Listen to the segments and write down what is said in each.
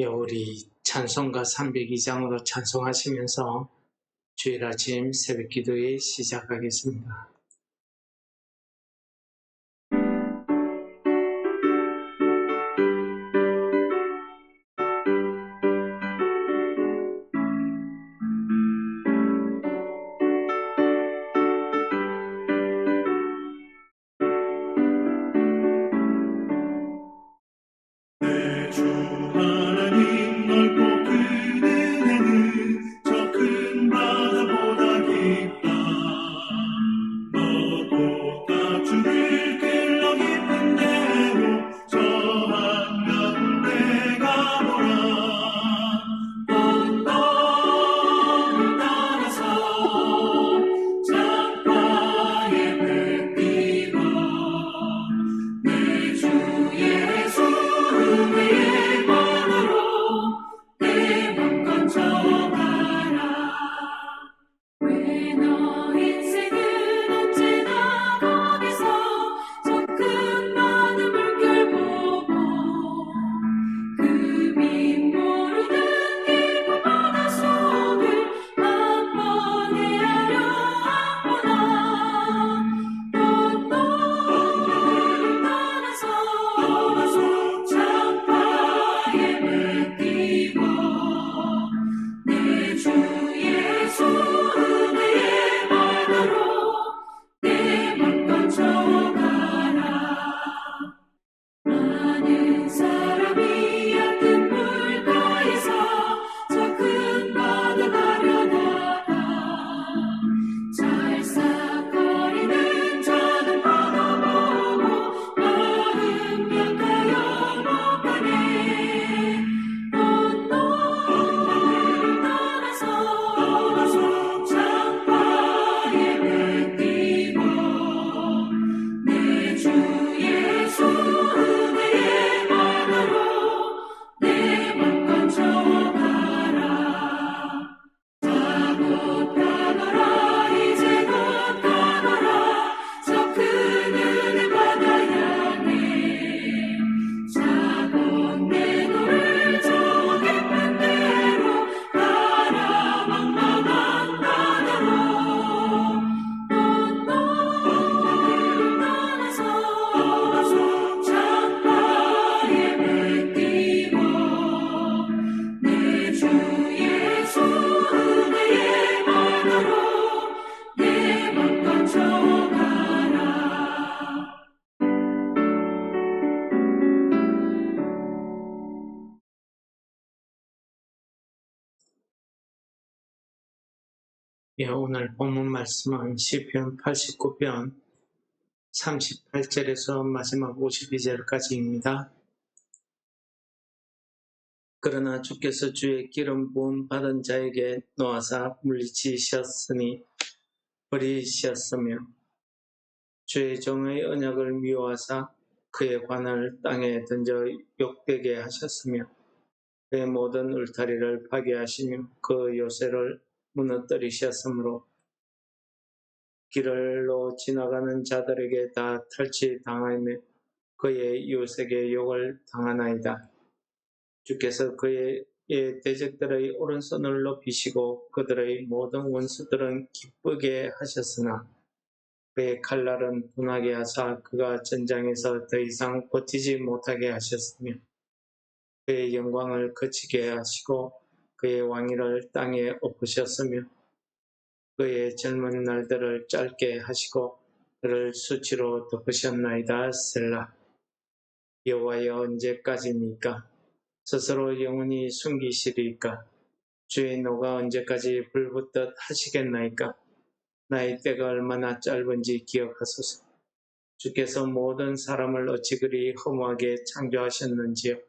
우리 찬송가 302장으로 찬송하시면서 주일 아침 새벽 기도회 시작하겠습니다. 오늘 본문 말씀은 시편 89편 38절에서 마지막 52절까지입니다. 그러나 주께서 주의 기름 부음 받은 자에게 놓아사 물리치셨으니 버리셨으며 주의 종의 언약을 미워하사 그의 관을 땅에 던져 욕되게 하셨으며 그의 모든 울타리를 파괴하시며 그 요새를 무너뜨리셨으므로 길로 지나가는 자들에게 다 탈취당하며 그의 이웃에게 욕을 당하나이다. 주께서 그의 대적들의 오른손을 높이시고 그들의 모든 원수들은 기쁘게 하셨으나 그의 칼날은 분하게 하사 그가 전장에서 더 이상 버티지 못하게 하셨으며 그의 영광을 그치게 하시고 그의 왕위를 땅에 엎으셨으며 그의 젊은 날들을 짧게 하시고 그를 수치로 덮으셨나이다. 셀라. 여호와여 언제까지니까? 스스로 영원히 숨기시리까? 주의 노가 언제까지 불붙듯 하시겠나이까? 나의 때가 얼마나 짧은지 기억하소서. 주께서 모든 사람을 어찌 그리 허무하게 창조하셨는지요.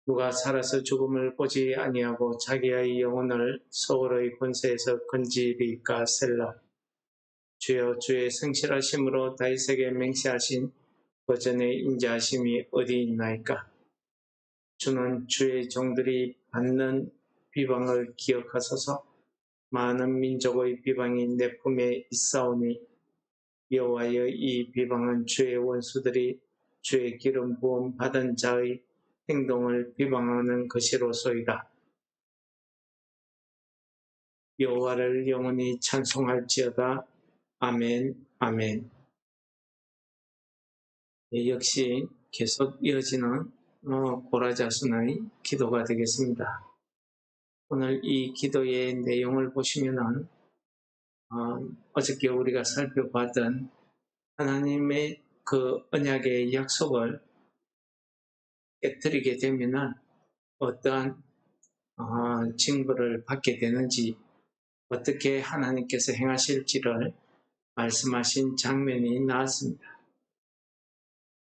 누가 살아서 죽음을 보지 아니하고 자기의 영혼을 소울의 권세에서 건지리까? 셀라. 주여 주의 성실하심으로 다윗에게 맹세하신 거전의 인자하심이 어디 있나이까? 주는 주의 종들이 받는 비방을 기억하소서. 많은 민족의 비방이 내 품에 있사오니 여호와여 이 비방은 주의 원수들이 주의 기름 부음 받은 자의 행동을 비방하는 것이로소이다. 여호와를 영원히 찬송할지어다. 아멘, 아멘. 역시 계속 이어지는 고라자순의 기도가 되겠습니다. 오늘 이 기도의 내용을 보시면은 어저께 우리가 살펴봤던 하나님의 그 언약의 약속을 깨뜨리게 되면은 어떠한 징벌을 받게 되는지, 어떻게 하나님께서 행하실지를 말씀하신 장면이 나왔습니다.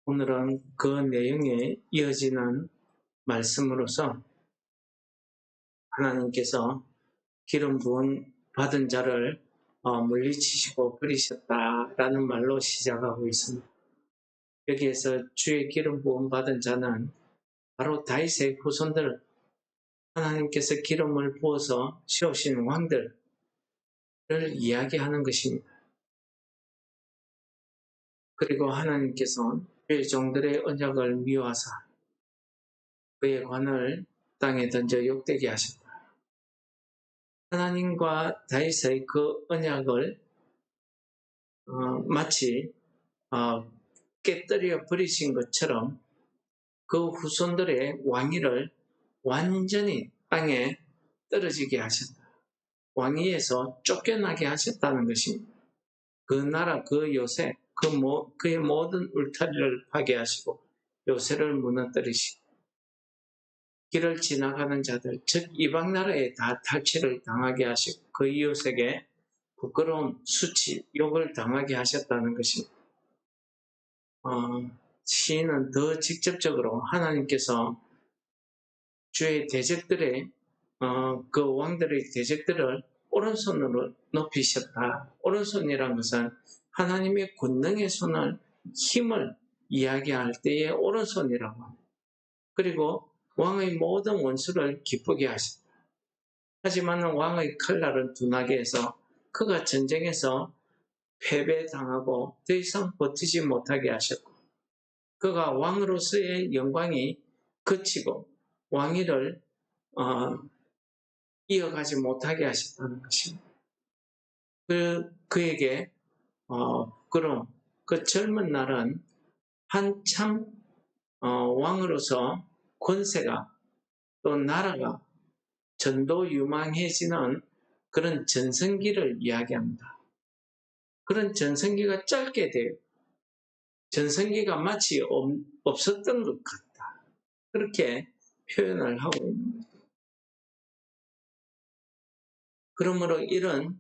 오늘은 그 내용에 이어지는 말씀으로서 하나님께서 기름 부은 받은 자를 물리치시고 버리셨다라는 말로 시작하고 있습니다. 여기에서 주의 기름 부은 받은 자는 바로 다윗의 후손들, 하나님께서 기름을 부어서 세우신 왕들을 이야기하는 것입니다. 그리고 하나님께서 그의 종들의 언약을 미워하사 그의 관을 땅에 던져 욕되게 하셨다. 하나님과 다윗의 그 언약을 마치 깨뜨려 버리신 것처럼 그 후손들의 왕위를 완전히 땅에 떨어지게 하셨다. 왕위에서 쫓겨나게 하셨다는 것입니다. 그 나라, 그 요새, 그의 모든 울타리를 파괴하시고 요새를 무너뜨리시고 길을 지나가는 자들, 즉 이방 나라에 다 탈취를 당하게 하시고 그 이웃에게 부끄러운 수치, 욕을 당하게 하셨다는 것입니다. 시인은 더 직접적으로 하나님께서 주의 대적들의 그 왕들의 대적들을 오른손으로 높이셨다. 오른손이라는 것은 하나님의 권능의 손을, 힘을 이야기할 때의 오른손이라고 합니다. 그리고 왕의 모든 원수를 기쁘게 하셨다. 하지만 왕의 칼날은 둔하게 해서 그가 전쟁에서 패배당하고 더 이상 버티지 못하게 하셨고, 그가 왕으로서의 영광이 그치고 왕위를 이어가지 못하게 하셨다는 것입니다. 그에게 그럼 그 젊은 날은 한참 왕으로서 권세가, 또 나라가 전도유망해지는 그런 전성기를 이야기합니다. 그런 전성기가 짧게 돼요. 전성기가 마치 없었던 것 같다. 그렇게 표현을 하고 있는 거죠. 그러므로 이런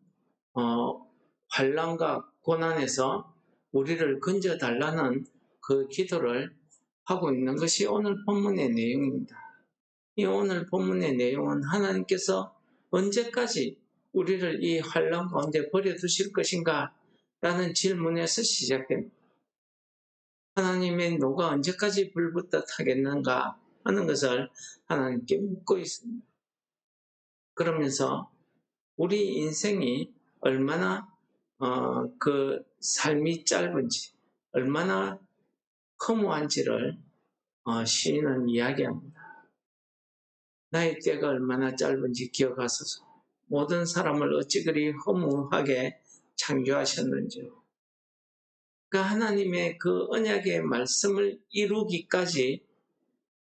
환난과 고난에서 우리를 건져달라는 그 기도를 하고 있는 것이 오늘 본문의 내용입니다. 이 오늘 본문의 내용은 하나님께서 언제까지 우리를 이 환난 가운데 버려두실 것인가 라는 질문에서 시작됩니다. 하나님의 노가 언제까지 불붙어 타겠는가 하는 것을 하나님께 묻고 있습니다. 그러면서 우리 인생이 얼마나 그 삶이 짧은지, 얼마나 허무한지를 시인은 이야기합니다. 나의 때가 얼마나 짧은지 기억하소서. 모든 사람을 어찌 그리 허무하게 창조하셨는지요. 그 하나님의 그 언약의 말씀을 이루기까지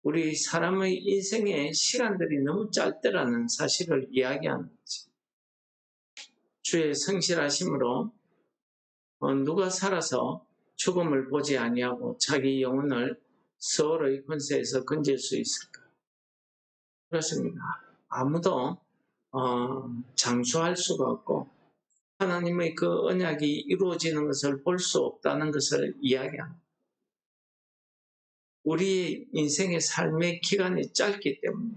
우리 사람의 인생의 시간들이 너무 짧다라는 사실을 이야기하는 거죠. 주의 성실하심으로 누가 살아서 죽음을 보지 아니하고 자기 영혼을 서울의 권세에서 건질 수 있을까? 그렇습니다. 아무도 장수할 수가 없고 하나님의 그 언약이 이루어지는 것을 볼 수 없다는 것을 이야기합니다. 우리 인생의 삶의 기간이 짧기 때문에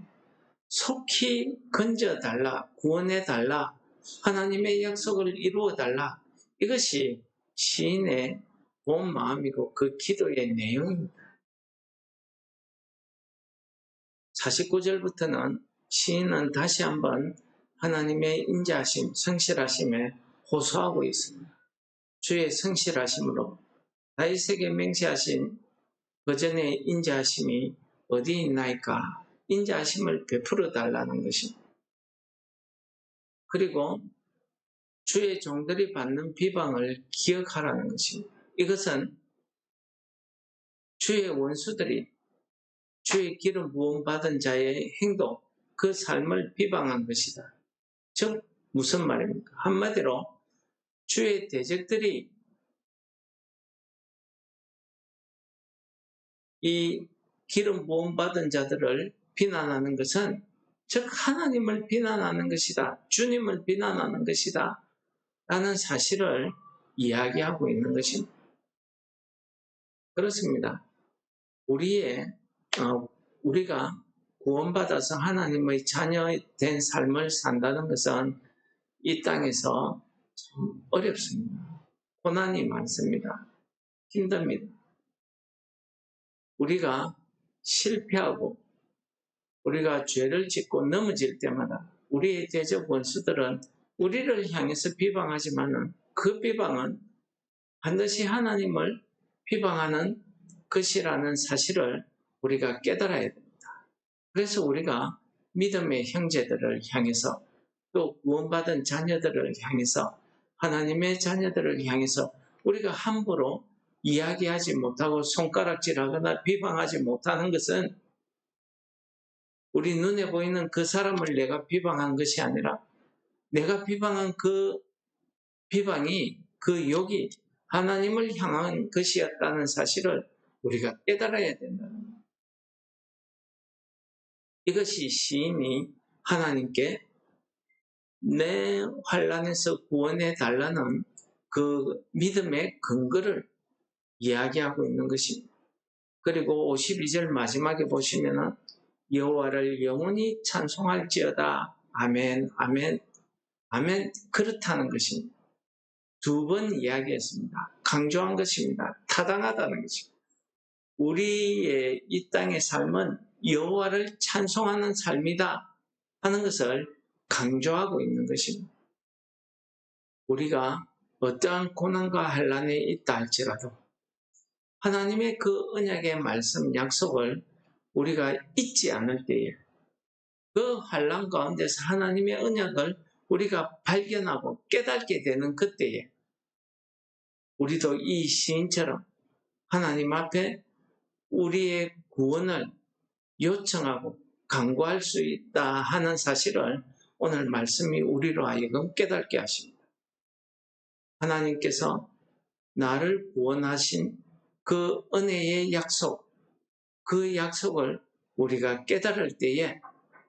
속히 건져달라, 구원해달라, 하나님의 약속을 이루어달라, 이것이 시인의 본 마음이고 그 기도의 내용입니다. 49절부터는 시인은 다시 한번 하나님의 인자하심, 성실하심에 호소하고 있습니다. 주의 성실하심으로 다윗에게 맹세하신 그전의 인자하심이 어디 있나이까 인자하심을 베풀어 달라는 것입니다. 그리고 주의 종들이 받는 비방을 기억하라는 것입니다. 이것은 주의 원수들이 주의 기름 부음 받은 자의 행동, 그 삶을 비방한 것이다. 즉 무슨 말입니까? 한마디로 주의 대적들이 이 기름 부음 받은 자들을 비난하는 것은 즉 하나님을 비난하는 것이다. 주님을 비난하는 것이다. 라는 사실을 이야기하고 있는 것입니다. 그렇습니다. 우리가 구원받아서 하나님의 자녀된 삶을 산다는 것은 이 땅에서 참 어렵습니다. 고난이 많습니다. 힘듭니다. 우리가 실패하고 우리가 죄를 짓고 넘어질 때마다 우리의 대적 원수들은 우리를 향해서 비방하지만 그 비방은 반드시 하나님을 비방하는 것이라는 사실을 우리가 깨달아야 됩니다. 그래서 우리가 믿음의 형제들을 향해서 또 구원받은 자녀들을 향해서 하나님의 자녀들을 향해서 우리가 함부로 이야기하지 못하고 손가락질하거나 비방하지 못하는 것은 우리 눈에 보이는 그 사람을 내가 비방한 것이 아니라 내가 비방한 그 비방이 그 욕이 하나님을 향한 것이었다는 사실을 우리가 깨달아야 된다는 거예요. 이것이 시인이 하나님께 내 환난에서 구원해 달라는 그 믿음의 근거를 이야기하고 있는 것입니다. 그리고 52절 마지막에 보시면은 여호와를 영원히 찬송할지어다. 아멘, 아멘, 아멘. 그렇다는 것입니다. 두 번 이야기했습니다. 강조한 것입니다. 타당하다는 것입니다. 우리의 이 땅의 삶은 여호와를 찬송하는 삶이다 하는 것을 강조하고 있는 것입니다. 우리가 어떠한 고난과 환난에 있다 할지라도 하나님의 그 언약의 말씀 약속을 우리가 잊지 않을 때에 그 환난 가운데서 하나님의 언약을 우리가 발견하고 깨닫게 되는 그때에 우리도 이 시인처럼 하나님 앞에 우리의 구원을 요청하고 간구할 수 있다 하는 사실을 오늘 말씀이 우리로 하여금 깨닫게 하십니다. 하나님께서 나를 구원하신 그 은혜의 약속, 그 약속을 우리가 깨달을 때에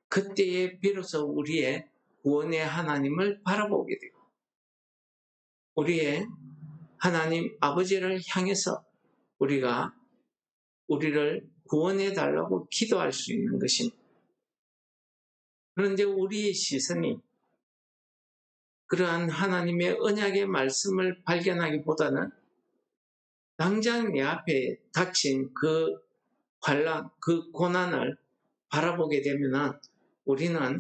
그때에 비로소 우리의 구원의 하나님을 바라보게 되고 우리의 하나님 아버지를 향해서 우리가 우리를 구원해 달라고 기도할 수 있는 것입니다. 그런데 우리의 시선이 그러한 하나님의 언약의 말씀을 발견하기보다는 당장 내 앞에 닥친 그 환난, 그 고난을 바라보게 되면 우리는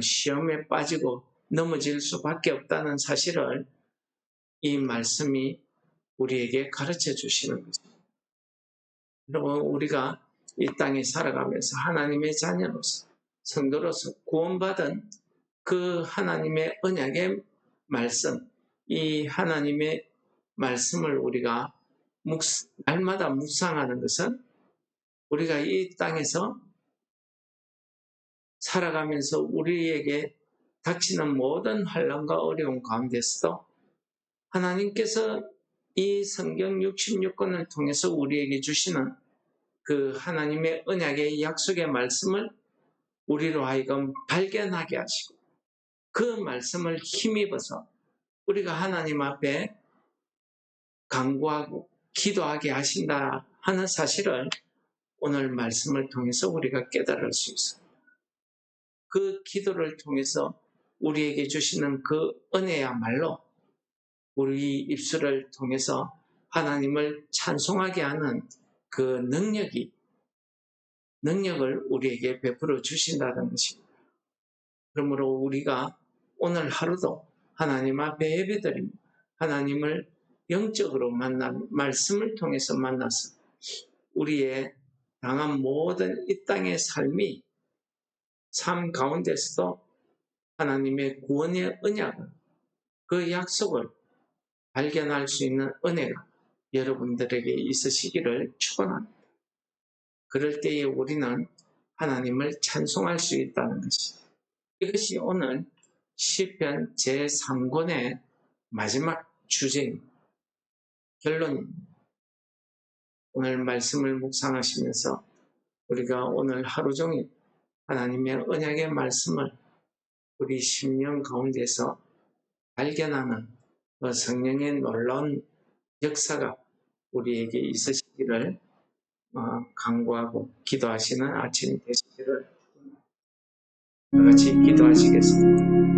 시험에 빠지고 넘어질 수밖에 없다는 사실을 이 말씀이 우리에게 가르쳐 주시는 것입니다. 여러분, 우리가 이 땅에 살아가면서 하나님의 자녀로서 성도로서 구원받은 그 하나님의 언약의 말씀, 이 하나님의 말씀을 우리가 날마다 묵상하는 것은 우리가 이 땅에서 살아가면서 우리에게 닥치는 모든 환난과 어려움 가운데서도 하나님께서 이 성경 66권을 통해서 우리에게 주시는 그 하나님의 언약의 약속의 말씀을 우리로 하여금 발견하게 하시고 그 말씀을 힘입어서 우리가 하나님 앞에 간구하고 기도하게 하신다 하는 사실을 오늘 말씀을 통해서 우리가 깨달을 수 있습니다. 그 기도를 통해서 우리에게 주시는 그 은혜야말로 우리 입술을 통해서 하나님을 찬송하게 하는 그 능력을 우리에게 베풀어 주신다는 것입니다. 그러므로 우리가 오늘 하루도 하나님 앞에 예배드리며 하나님을 영적으로 말씀을 통해서 만나서 우리의 당한 모든 이 땅의 삶 가운데서도 하나님의 구원의 언약을, 그 약속을 발견할 수 있는 은혜가 여러분들에게 있으시기를 축원합니다. 그럴 때에 우리는 하나님을 찬송할 수 있다는 것입니다. 이것이 오늘 시편 제3권의 마지막 주제입니다. 결론입니다. 오늘 말씀을 묵상하시면서 우리가 오늘 하루 종일 하나님의 언약의 말씀을 우리 심령 가운데서 발견하는 그 성령의 놀라운 역사가 우리에게 있으시기를 간구하고 기도하시는 아침이 되시기를. 다 같이 기도하시겠습니다.